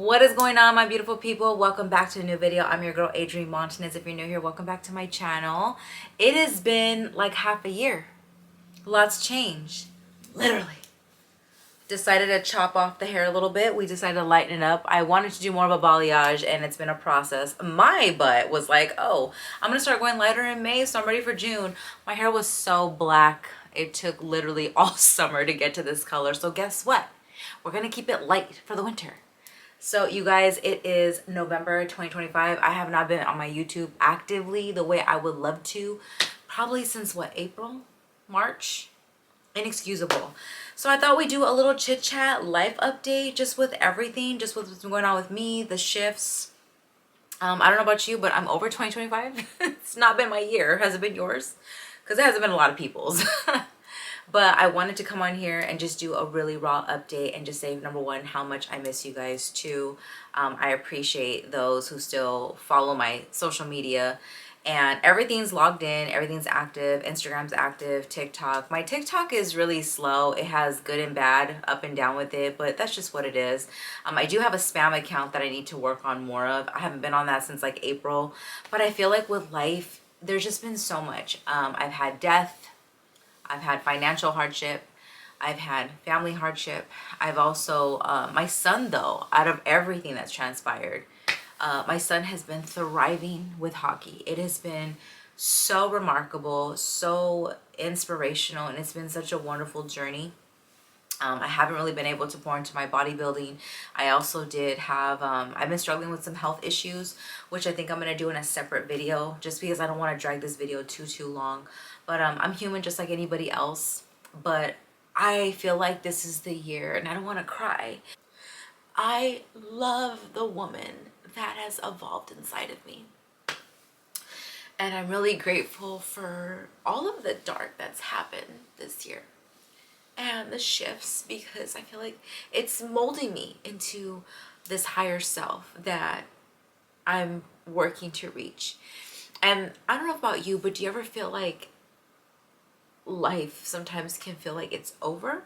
What is going on, my beautiful people? Welcome back to a new video. I'm your girl Adrienne Montanez. If you're new here, welcome back to my channel. It has been like half a year. Lots changed, literally. Decided to chop off the hair a little bit. We decided to lighten it up. I wanted to do more of a balayage and it's been a process. My butt was like, oh, I'm gonna start going lighter in May, so I'm ready for June. My hair was so black. It took literally all summer to get to this color. So guess what? We're gonna keep it light for the winter. So you guys, it is November 2025. I have not been on my YouTube actively the way I would love to, probably since what, April, March? Inexcusable. So I thought we'd do a little chit chat life update just with everything, just with what's been going on with me, the shifts. I don't know about you, but I'm over 2025. It's not been my year. Has it been yours? Because it hasn't been a lot of people's. But I wanted to come on here and just do a really raw update and just say, number one, how much I miss you guys. Two, I appreciate those who still follow my social media, and everything's logged in, everything's active. Instagram's active, TikTok. My TikTok is really slow. It has good and bad, up and down with it, but that's just what it is. I do have a spam account that I need to work on more of. I haven't been on that since like April, but I feel like with life, there's just been so much. I've had death. I've had financial hardship. I've had family hardship. I've also, my son though, out of everything that's transpired, my son has been thriving with hockey. It has been so remarkable, so inspirational, and it's been such a wonderful journey. I haven't really been able to pour into my bodybuilding. I also did have, I've been struggling with some health issues, which I think I'm going to do in a separate video just because I don't want to drag this video too long. But I'm human just like anybody else. But I feel like this is the year, and I don't want to cry. I love the woman that has evolved inside of me. And I'm really grateful for all of the dark that's happened this year and the shifts, because I feel like it's molding me into this higher self that I'm working to reach. And I don't know about you, but do you ever feel like life sometimes can feel like it's over?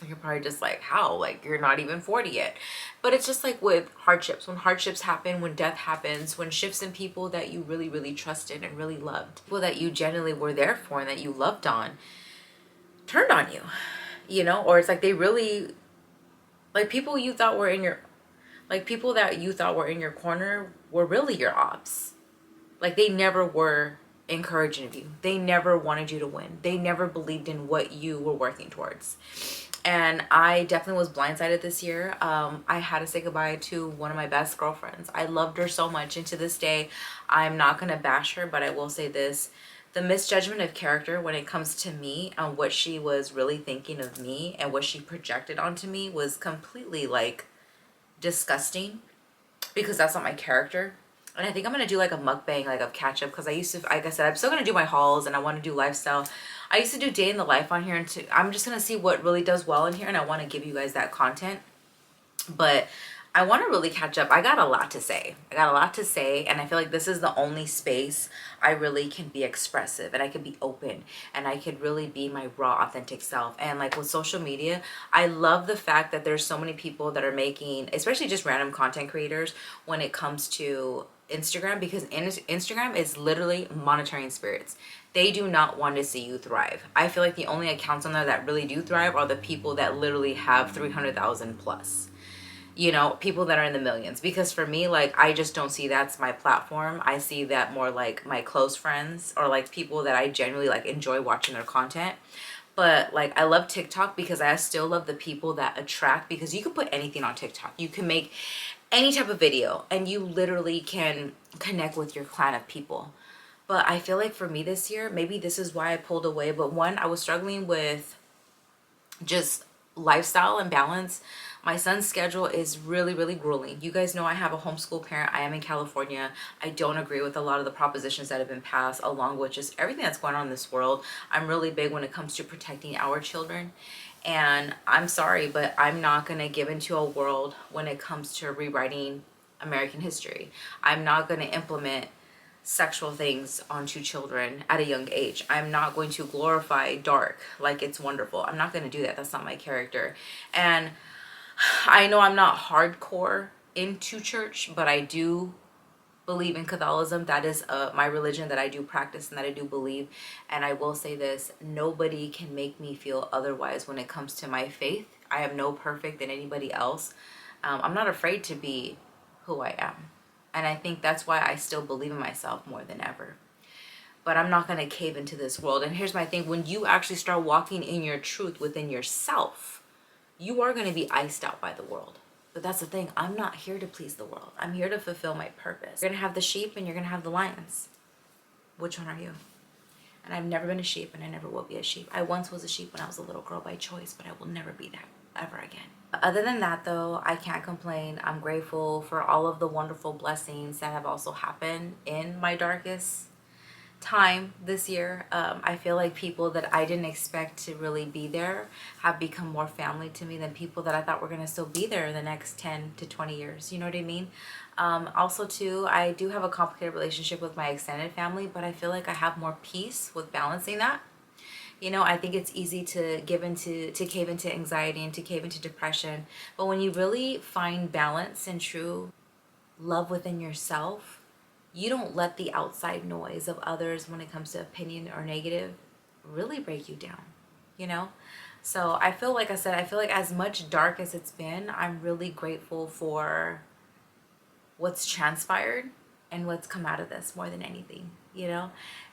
You're probably just like, how? Like, you're not even 40 yet. But it's just like with hardships. When hardships happen, when death happens, when shifts in people that you really trusted and really loved, people that you genuinely were there for and that you loved on, turned on you, you know? Or it's like they really, like people you thought were in your, like people that you thought were in your corner were really your ops. Like they never were encouraging of you. They never wanted you to win. They never believed in what you were working towards. And I definitely was blindsided this year. I had to say goodbye to one of my best girlfriends. I loved her so much, and to this day, I'm not going to bash her, but I will say this. The misjudgment of character when it comes to me and what she was really thinking of me and what she projected onto me was completely like disgusting, because that's not my character. And I think I'm going to do like a mukbang, like of catch up, because I used to, like I said, I'm still going to do my hauls and I want to do lifestyle. I used to do day in the life on here, and I'm just going to see what really does well in here, and I want to give you guys that content. But I want to really catch up. I got a lot to say. And I feel like this is the only space I really can be expressive, and I can be open, and I could really be my raw, authentic self. And like with social media, I love the fact that there's so many people that are making, especially just random content creators, when it comes to Instagram, because Instagram is literally monitoring spirits. They do not want to see you thrive. I feel like the only accounts on there that really do thrive are the people that literally have 300,000 plus, you know, people that are in the millions. Because for me, like, I just don't see that's my platform. I see that more like my close friends, or like people that I genuinely like enjoy watching their content. But like, I love TikTok because I still love the people that attract, because you can put anything on TikTok. You can make any type of video and you literally can connect with your clan of people. But I feel like for me this year, maybe this is why I pulled away. But one, I was struggling with just lifestyle and balance. My son's schedule is really grueling. You guys know I have a homeschool parent. I am in California. I don't agree with a lot of the propositions that have been passed, along with just everything that's going on in this world. I'm really big when it comes to protecting our children. And I'm sorry, but I'm not going to give into a world when it comes to rewriting American history. I'm not going to implement sexual things onto children at a young age. I'm not going to glorify dark like it's wonderful. I'm not going to do that. That's not my character. And I know I'm not hardcore into church, but I do believe in Catholicism. That is my religion that I do practice and that I do believe. And I will say this, nobody can make me feel otherwise when it comes to my faith. I am no perfect than anybody else. I'm not afraid to be who I am. And I think that's why I still believe in myself more than ever. But I'm not going to cave into this world. And here's my thing, when you actually start walking in your truth within yourself, you are going to be iced out by the world. But that's the thing, I'm not here to please the world. I'm here to fulfill my purpose. You're going to have the sheep and you're going to have the lions. Which one are you? And I've never been a sheep and I never will be a sheep. I once was a sheep when I was a little girl by choice, but I will never be that ever again. Other than that though, I can't complain. I'm grateful for all of the wonderful blessings that have also happened in my darkest time this year. I feel like people that I didn't expect to really be there have become more family to me than people that I thought were going to still be there in the next 10 to 20 years. You know what I mean? Also too, I do have a complicated relationship with my extended family, but I feel like I have more peace with balancing that. You know, I think it's easy to cave into anxiety and to cave into depression. But when you really find balance and true love within yourself, you don't let the outside noise of others when it comes to opinion or negative really break you down, you know? So I feel like I said, I feel like as much dark as it's been, I'm really grateful for what's transpired and what's come out of this more than anything, you know?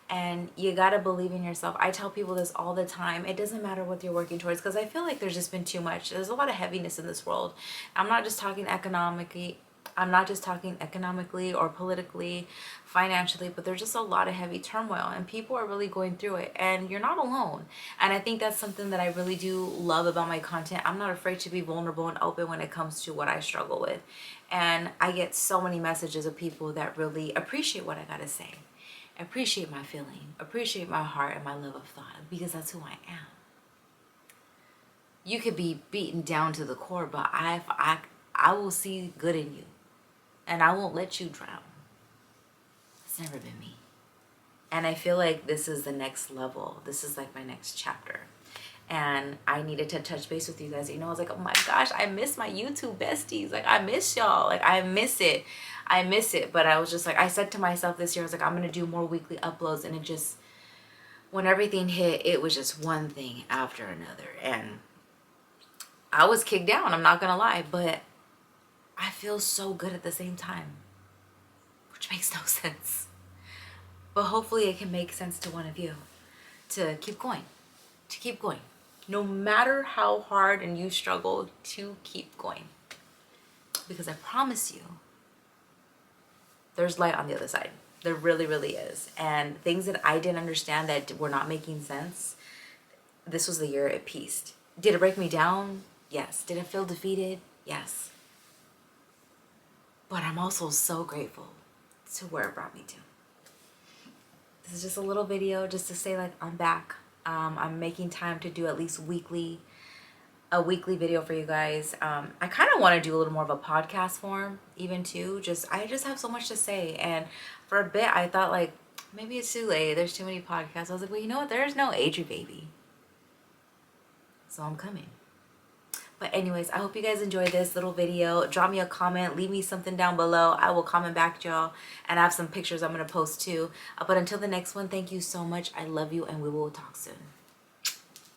And you gotta believe in yourself. I tell people this all the time. It doesn't matter what you're working towards, because I feel like there's just been too much. There's a lot of heaviness in this world. I'm not just talking economically. I'm not just talking economically or politically, financially, but there's just a lot of heavy turmoil and people are really going through it and you're not alone. And I think that's something that I really do love about my content. I'm not afraid to be vulnerable and open when it comes to what I struggle with. And I get so many messages of people that really appreciate what I gotta say, appreciate my feeling, appreciate my heart and my love of thought, because that's who I am. You could be beaten down to the core, but I will see good in you. And I won't let you drown. It's never been me. And I feel like this is the next level. This is like my next chapter. And I needed to touch base with you guys. You know, I was like, oh my gosh, I miss my YouTube besties. Like, I miss y'all. Like, I miss it. I miss it. But I was just like, I said to myself this year, I was like, I'm going to do more weekly uploads. And it just, when everything hit, it was just one thing after another. And I was kicked down. I'm not going to lie. But I feel so good at the same time, which makes no sense. But hopefully it can make sense to one of you to keep going, no matter how hard and you struggle, to keep going. Because I promise you, there's light on the other side. There really, really is. And things that I didn't understand that were not making sense, this was the year it pieced. Did it break me down? Yes. Did it feel defeated? Yes. But I'm also so grateful to where it brought me to. This is just a little video just to say, like, I'm back. I'm making time to do at least a weekly video for you guys. I kind of want to do a little more of a podcast form even too. I just have so much to say. And for a bit I thought like, maybe it's too late. There's too many podcasts. I was like, well, you know what? There's no Adri baby. So I'm coming. But anyways, I hope you guys enjoyed this little video. Drop me a comment. Leave me something down below. I will comment back to y'all. And I have some pictures I'm going to post too. But until the next one, thank you so much. I love you and we will talk soon.